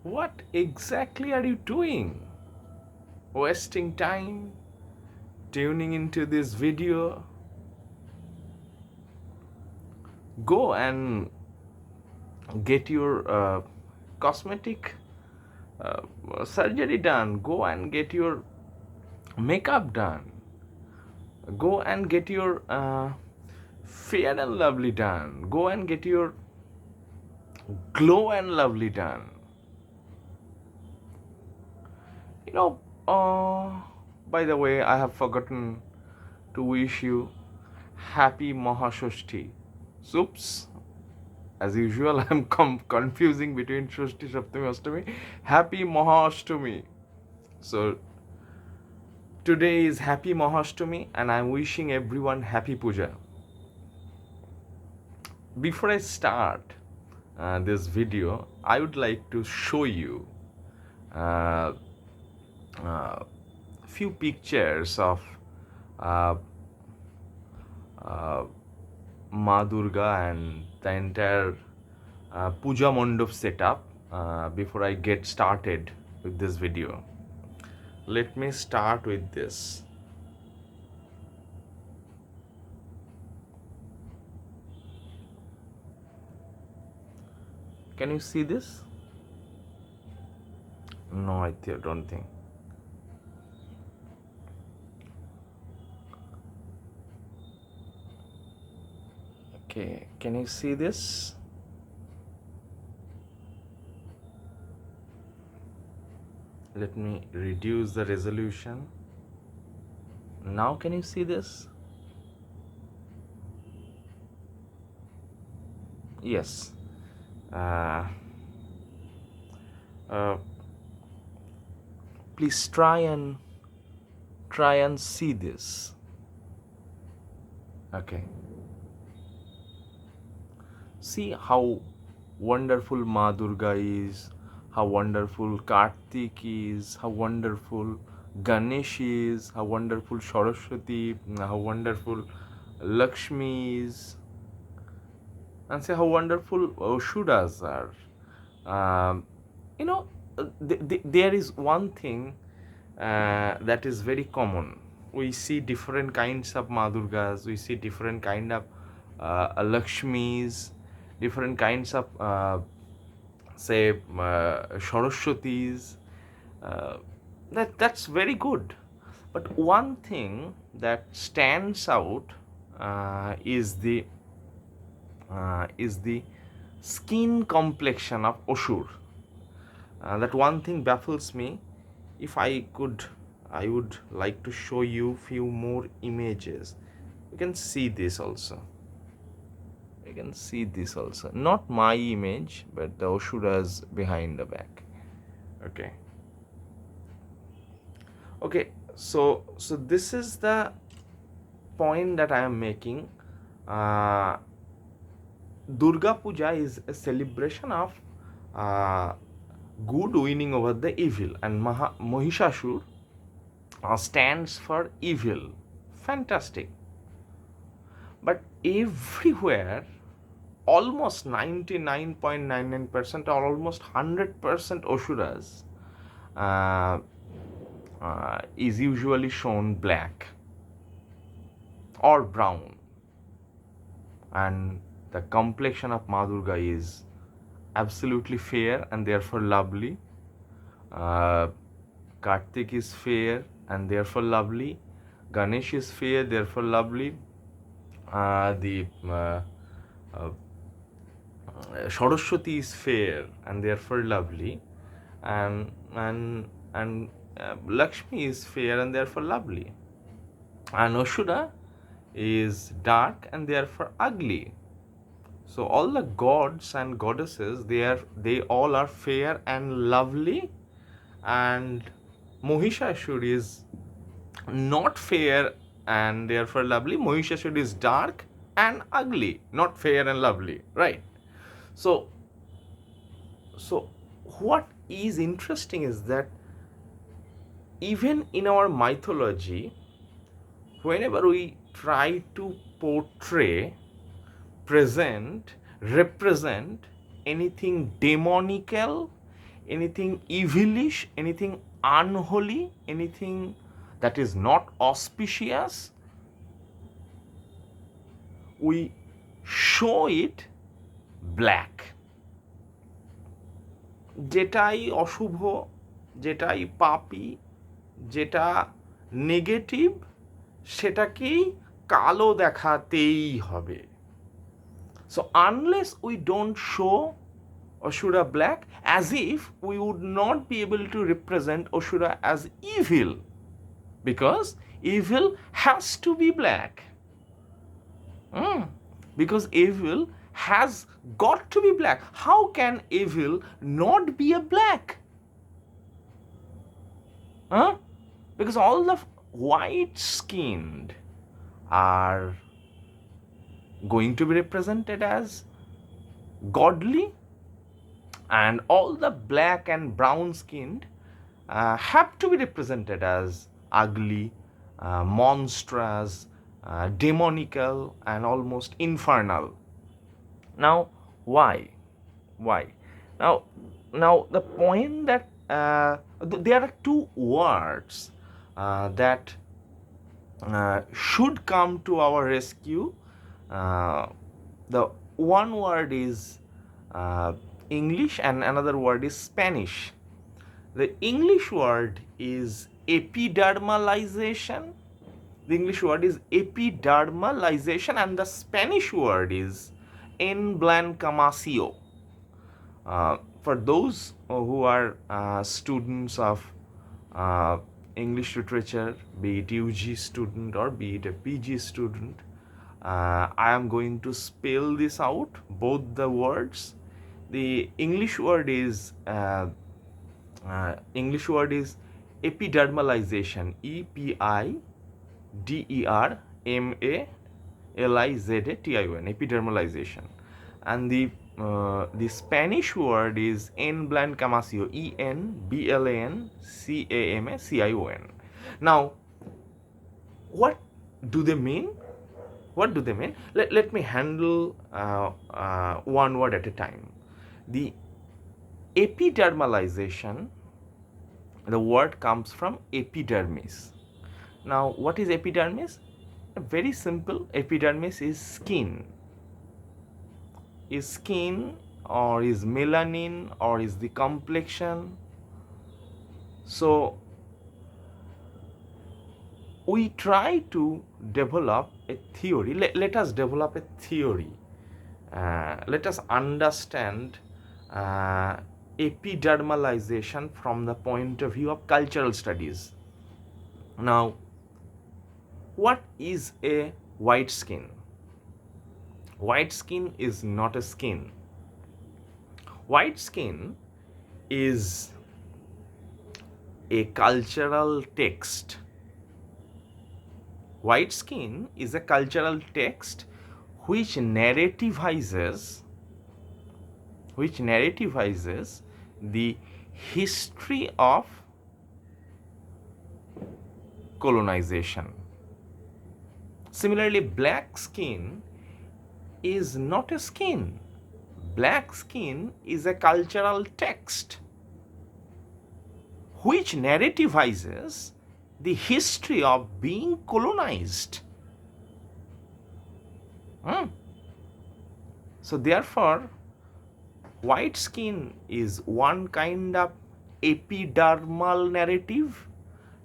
What exactly are you doing? Wasting time tuning into this video? Go and get your cosmetic uh, surgery done. Go and get your makeup done. Go and get your fair and lovely done. Go and get your glow and lovely done. You know, by the way, I have forgotten to wish you happy Mahashashti. Oops. As usual, I'm confusing between Shashti, Saptami, Ashtami. Happy Mahashtami. So today is Happy Mahashtami, and I'm wishing everyone Happy Puja. Before I start this video, I would like to show you uh, few pictures of uh, uh, Ma Durga and the entire Puja Mandap setup before I get started with this video. Let me start with this. Can you see this? No, I don't think. Okay, can you see this? Let me reduce the resolution. Now can you see this? Yes. Uh, please try and see this. Okay. See how wonderful Ma Durga is, how wonderful Kartik is, how wonderful Ganesh is, how wonderful Saraswati, how wonderful Lakshmi is, and say how wonderful Ashuras are. Um, you know, there is one thing that is very common. We see different kinds of Ma Durgas, we see different kind of Lakshmis, different kinds of say Saraswatis. That's very good. But one thing that stands out is the skin complexion of Asur. That one thing baffles me. If I could, I would like to show you few more images. You can see this also. You can see this also. Not my image, but the Asura's behind the back. Okay. Okay. So this is the point that I am making. Durga Puja is a celebration of good winning over the evil, and Mahishasura stands for evil. Fantastic. But everywhere, almost 99.99% or almost 100% Asuras is usually shown black or brown, and the complexion of Ma Durga is absolutely fair and therefore lovely. Kartik is fair and therefore lovely. Ganesh is fair, therefore lovely. The Saraswati is fair and therefore lovely, and Lakshmi is fair and therefore lovely, and Ashura is dark and therefore ugly. So all the gods and goddesses, they all are fair and lovely, and Mahishasura is not fair and therefore lovely. Mahishasura is dark and ugly, not fair and lovely, right? So what is interesting is that even in our mythology, whenever we try to represent anything demonical, anything evilish, anything unholy, anything that is not auspicious, we show it black. যেটাই অশুভ, যেটাই পাপী, যেটা negative, সেটাকেই কালো দেখাতেই হবে. So unless we don't show Asura black, as if we would not be able to represent Asura as evil, because evil has to be black. Because evil has got to be black. How can evil not be a black? Because all the white-skinned are going to be represented as godly, and all the black and brown-skinned have to be represented as ugly, monstrous, demonical, and almost infernal. Now, why? Now the point that there are two words that should come to our rescue. The one word is English and another word is Spanish. The English word is epidermalization. The English word is epidermalization, and the Spanish word is emblancamasio. For those who are students of English literature, be it UG student or be it a PG student, I am going to spell this out, both the words. The English word is epidermalization, EPIDERMALIZATION, epidermalization, and the Spanish word is emblancamasio, ENBLANCAMACION. Now, what do they mean? Let me handle one word at a time. The epidermalization, the word comes from epidermis. Now, what is epidermis? Very simple. Epidermis is skin. Is skin, or is melanin, or is the complexion. So we try to develop a theory. Let us develop a theory. Let us understand epidermalization from the point of view of cultural studies. Now, what is a white skin? White skin is not a skin. White skin is a cultural text. White skin is a cultural text which narrativizes the history of colonization. Similarly, black skin is not a skin. Black skin is a cultural text which narrativizes the history of being colonized. So therefore, white skin is one kind of epidermal narrative,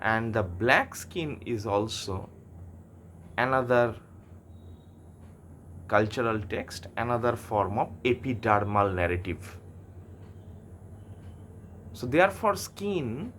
and the black skin is also another cultural text, another form of epidermal narrative. So therefore, skin's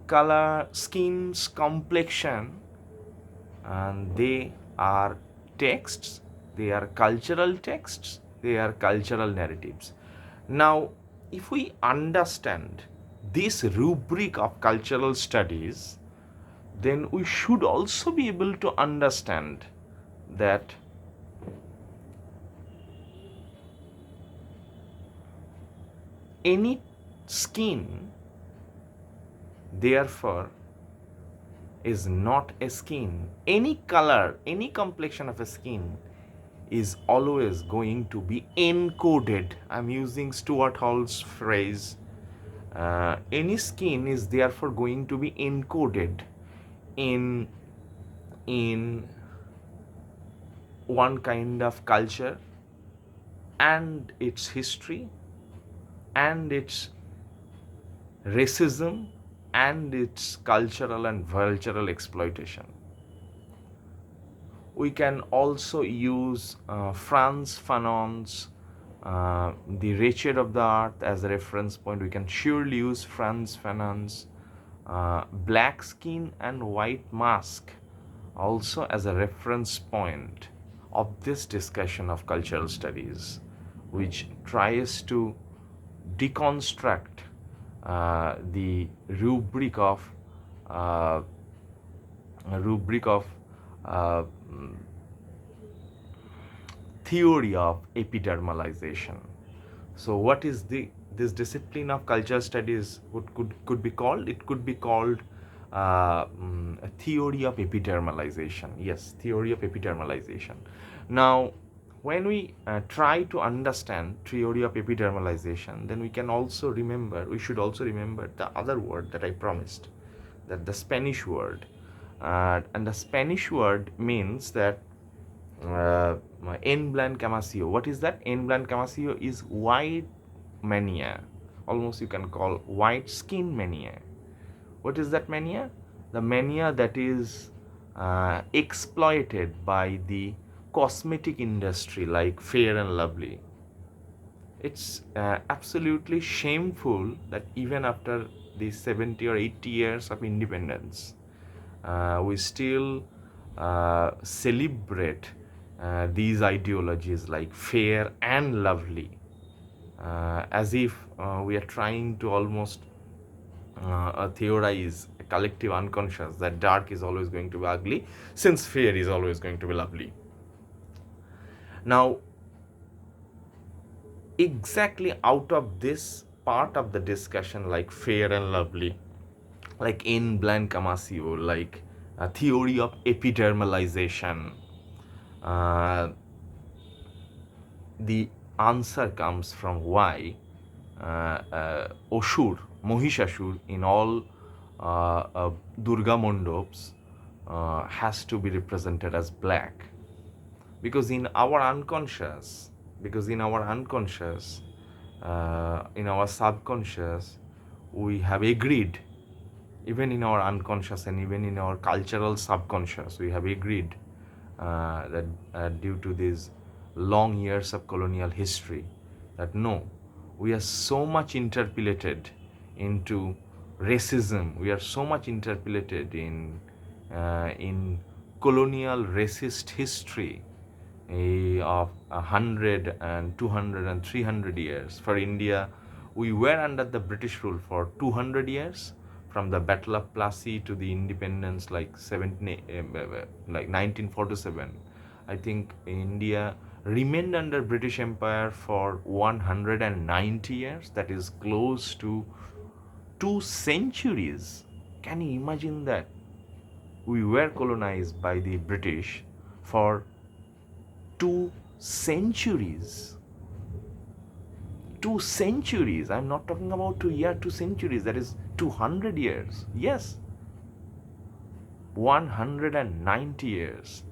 color, skin's complexion, and they are texts, they are cultural texts, they are cultural narratives. Now, if we understand this rubric of cultural studies, then we should also be able to understand that any skin, therefore, is not a skin. Any color, any complexion of a skin is always going to be encoded. I'm using Stuart Hall's phrase. Any skin is therefore going to be encoded in one kind of culture and its history and its racism and its cultural and vultural exploitation. We can also use Frantz Fanon's The Wretched of the Earth as a reference point. We can surely use Frantz Fanon's Black Skin and White Mask also as a reference point of this discussion of cultural studies, which tries to deconstruct the rubric of uh, theory of epidermalization. So what is this discipline of culture studies could be called? It could be called a theory of epidermalization. Yes, theory of epidermalization. Now, when we try to understand theory of epidermalization, then we should also remember the other word that I promised, that the Spanish word. And the Spanish word means that en blanquemacio. What is that? En blanquemacio is white mania. Almost you can call white skin mania. What is that mania? The mania that is exploited by the cosmetic industry like Fair and Lovely. It's absolutely shameful that even after the 70 or 80 years of independence, we still celebrate these ideologies like Fair and Lovely, as if we are trying to almost theorize a collective unconscious that dark is always going to be ugly, since fair is always going to be lovely. Now, exactly out of this part of the discussion, like Fair and Lovely, like in blanquemacio, like a theory of epidermalization, the answer comes from why Mahishasura in all Durga mondops has to be represented as black, because in our unconscious, in our subconscious, we have agreed, even in our unconscious and even in our cultural subconscious, we have agreed that due to these long years of colonial history, that no, we are so much interpolated into racism, we are so much interpolated in colonial racist history of 100 and 200 and 300 years. For India, we were under the British rule for 200 years, from the Battle of Plassey to the independence, like 1947. I think India remained under British Empire for 190 years. That is close to 2 centuries. Can you imagine that? We were colonized by the British for 2 centuries. 2 centuries. I'm not talking about 2 years, 2 centuries. That is 200 years. Yes. 190 years.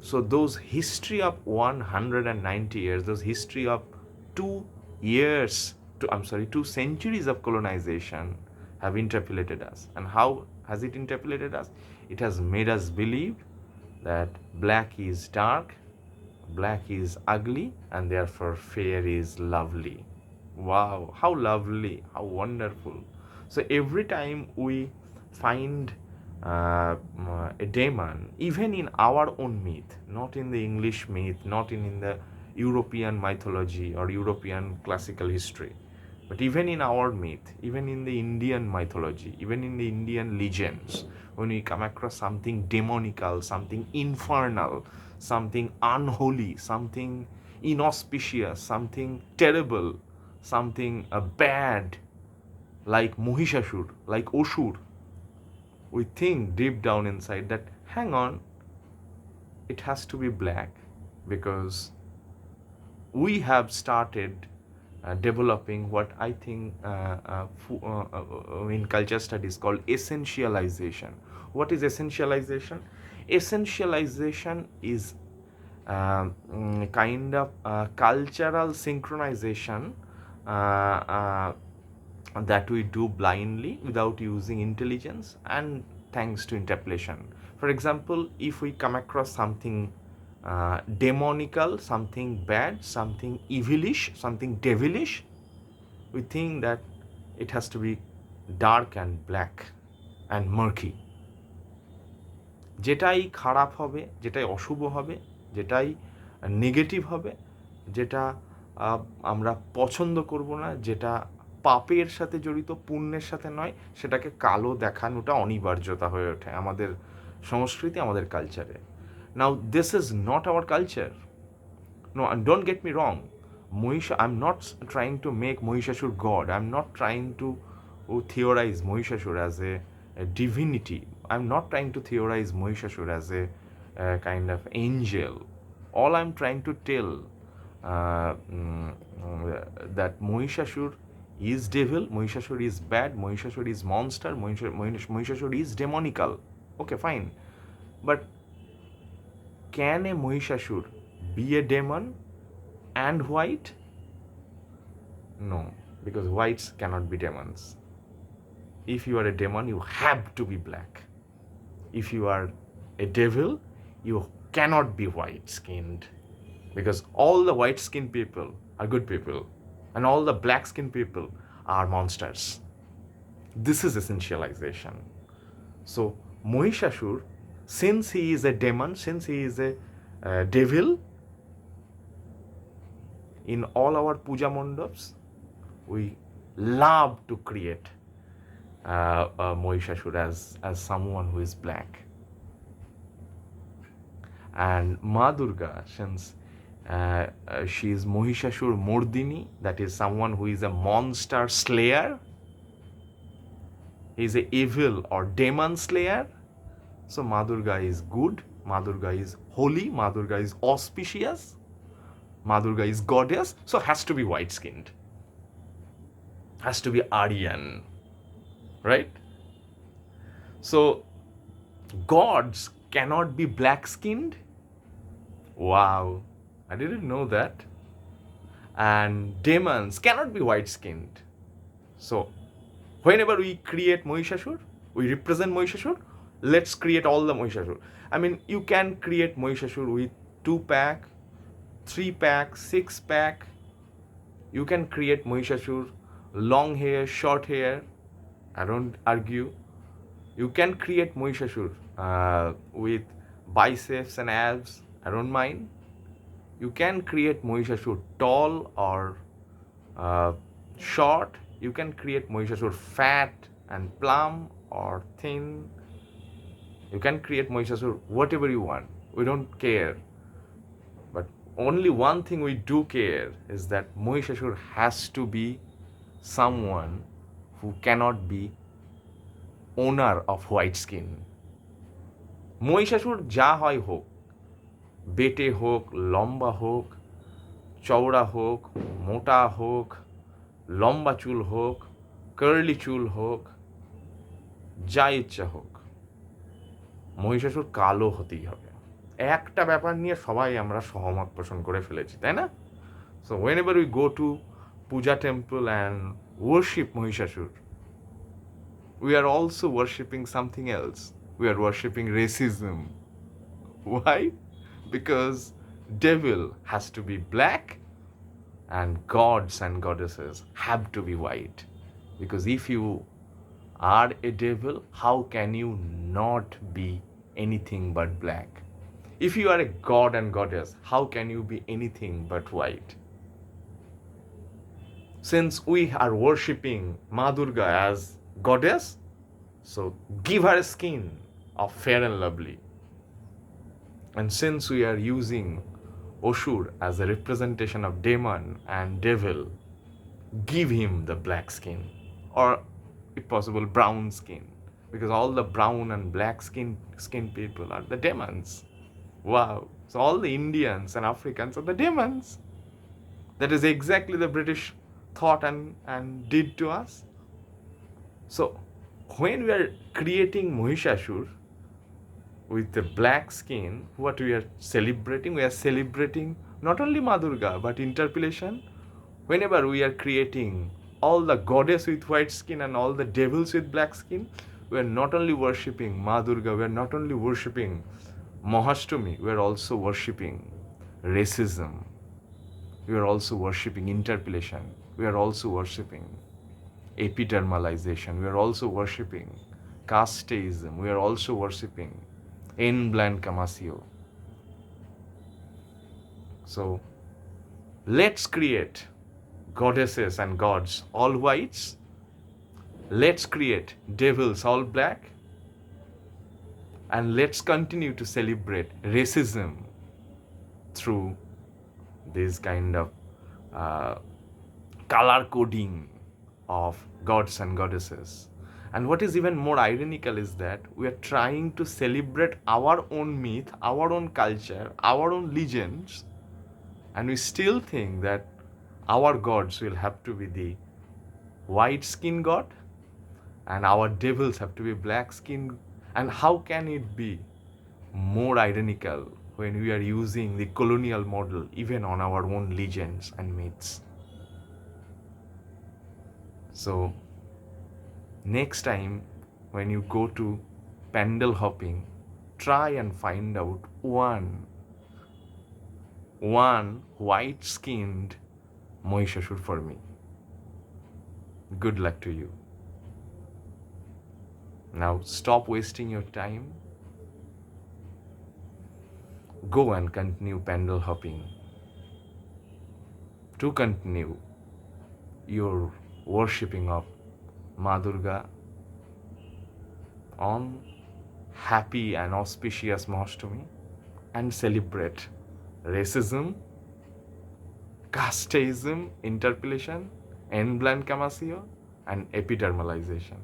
So those history of 190 years, those history of 2 centuries of colonization have interpolated us. And how has it interpolated us? It has made us believe that black is dark, black is ugly, and therefore fair is lovely. Wow, how lovely, how wonderful. So every time we find a demon, even in our own myth, not in the English myth, not in the European mythology or European classical history, but even in our myth, even in the Indian mythology, even in the Indian legends, when we come across something demonical, something infernal, something unholy, something inauspicious, something terrible, something bad, like Mahishasura, like Asur, we think deep down inside that, hang on, it has to be black, because we have started developing what I think in culture studies called essentialization. What is essentialization? Essentialization is kind of cultural synchronization that we do blindly without using intelligence and thanks to interpolation. For example, if we come across something demonical, something bad, something evilish, something devilish, we think that it has to be dark and black and murky. যেটাই খারাপ হবে, যেটাই অশুভ হবে, যেটাই negative হবে, যেটা আমরা পছন্দ করব না, যেটা পাপের সাথে জড়িত, পুণ্যের সাথে নয়, সেটাকে কালো দেখানোটা অনিবার্যতা হয়ে ওঠে আমাদের সংস্কৃতি, আমাদের কালচারে। Now this is not our culture. No, and don't get me wrong. I'm not trying to make Mahishasura God. I'm not trying to theorize Mahishasura as a divinity. I'm not trying to theorize Mahishasura as a kind of angel. All I'm trying to tell that Mahishasura is devil, Mahishasura is bad, Mahishasura is monster, Mahishasura is demonical. Okay, fine. But can a Mahishasura be a demon and white? No, because whites cannot be demons. If you are a demon, you have to be black. If you are a devil, you cannot be white-skinned, because all the white-skinned people are good people and all the black-skinned people are monsters. This is essentialization. So Mahishasura, since he is a demon, since he is a devil, in all our puja mandaps, we love to create Mahishasura as someone who is black. And Ma Durga, since she is Mahishasura Mordini, that is someone who is a monster slayer, he is a evil or demon slayer. So Ma Durga is good, Ma Durga is holy, Ma Durga is auspicious, Ma Durga is goddess, so has to be white-skinned, has to be Aryan, right? So gods cannot be black-skinned? Wow, I didn't know that. And demons cannot be white-skinned. So whenever we create Mahishasura, we represent Mahishasura, let's create all the Mahishasura. I mean, you can create Mahishasura with 2-pack, 3-pack, 6-pack. You can create Mahishasura long hair, short hair. I don't argue. You can create Mahishasura with biceps and abs. I don't mind. You can create Mahishasura tall or short. You can create Mahishasura fat and plump or thin. You can create Mahishasura whatever you want. We don't care. But only one thing we do care is that Mahishasura has to be someone who cannot be owner of white skin. Mahishasura যা হয় হোক, বেটে হোক, লম্বা হোক, চওড়া হোক, মোটা হোক, লম্বা চুল হোক, কার্লি চুল হোক, যা ইচ্ছা হোক, মহিষাসুর কালো হতেই হবে। একটা ব্যাপার নিয়ে সবাই আমরা সহমত পোষণ করে ফেলেছি, তাই না? So whenever we go to puja temple and worship Mahishasura, we are also worshipping something else. We are worshipping racism. Why? Because devil has to be black and gods and goddesses have to be white. Because if you are a devil, how can you not be anything but black? If you are a god and goddess, how can you be anything but white? Since we are worshipping Ma Durga as goddess, so give her a skin of fair and lovely. And since we are using Ashur as a representation of demon and devil, give him the black skin, or if possible brown skin, because all the brown and black skin people are the demons. Wow. So all the Indians and Africans are the demons. That is exactly the British thought and did to us. So when we are creating Mahishasura with the black skin, what we are celebrating? We are celebrating not only Ma Durga but interpolation. Whenever we are creating all the goddess with white skin and all the devils with black skin, we are not only worshipping Ma Durga, we are not only worshipping Mahashtami, we are also worshipping racism. We are also worshipping interpolation. We are also worshipping epidermalization. We are also worshipping casteism. We are also worshipping en blanc camasio. So let's create goddesses and gods all whites. Let's create devils all black. And let's continue to celebrate racism through this kind of color coding of gods and goddesses. And what is even more ironical is that we are trying to celebrate our own myth, our own culture, our own legends, and we still think that our gods will have to be the white skin god and our devils have to be black skin. And how can it be more ironical when we are using the colonial model even on our own legends and myths? So next time when you go to pandal hopping, try and find out one white skinned Mahishasur for me. Good luck to you. Now stop wasting your time. Go and continue pandal hopping to continue your worshipping of Ma Durga on happy and auspicious Mahashtami and celebrate racism, casteism, interpolation, en blanc camasio, and epidermalization.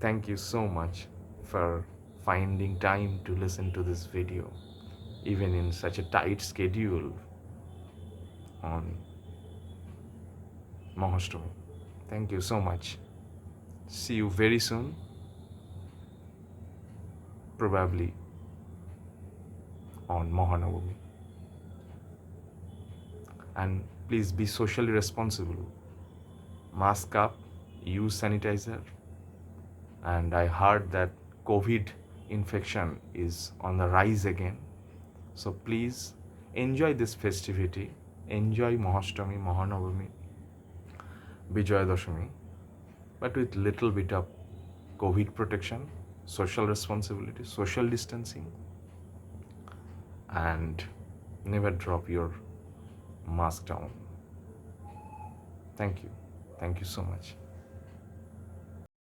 Thank you so much for finding time to listen to this video, even in such a tight schedule on Mahashtami. Thank you so much. See you very soon, probably on Mahanavami. And please be socially responsible. Mask up, use sanitizer. And I heard that COVID infection is on the rise again. So please enjoy this festivity. Enjoy Mahashtami, Mahanavami, Vijaya Dashami, but with little bit of COVID protection, social responsibility, social distancing, and never drop your mask down. Thank you. Thank you so much.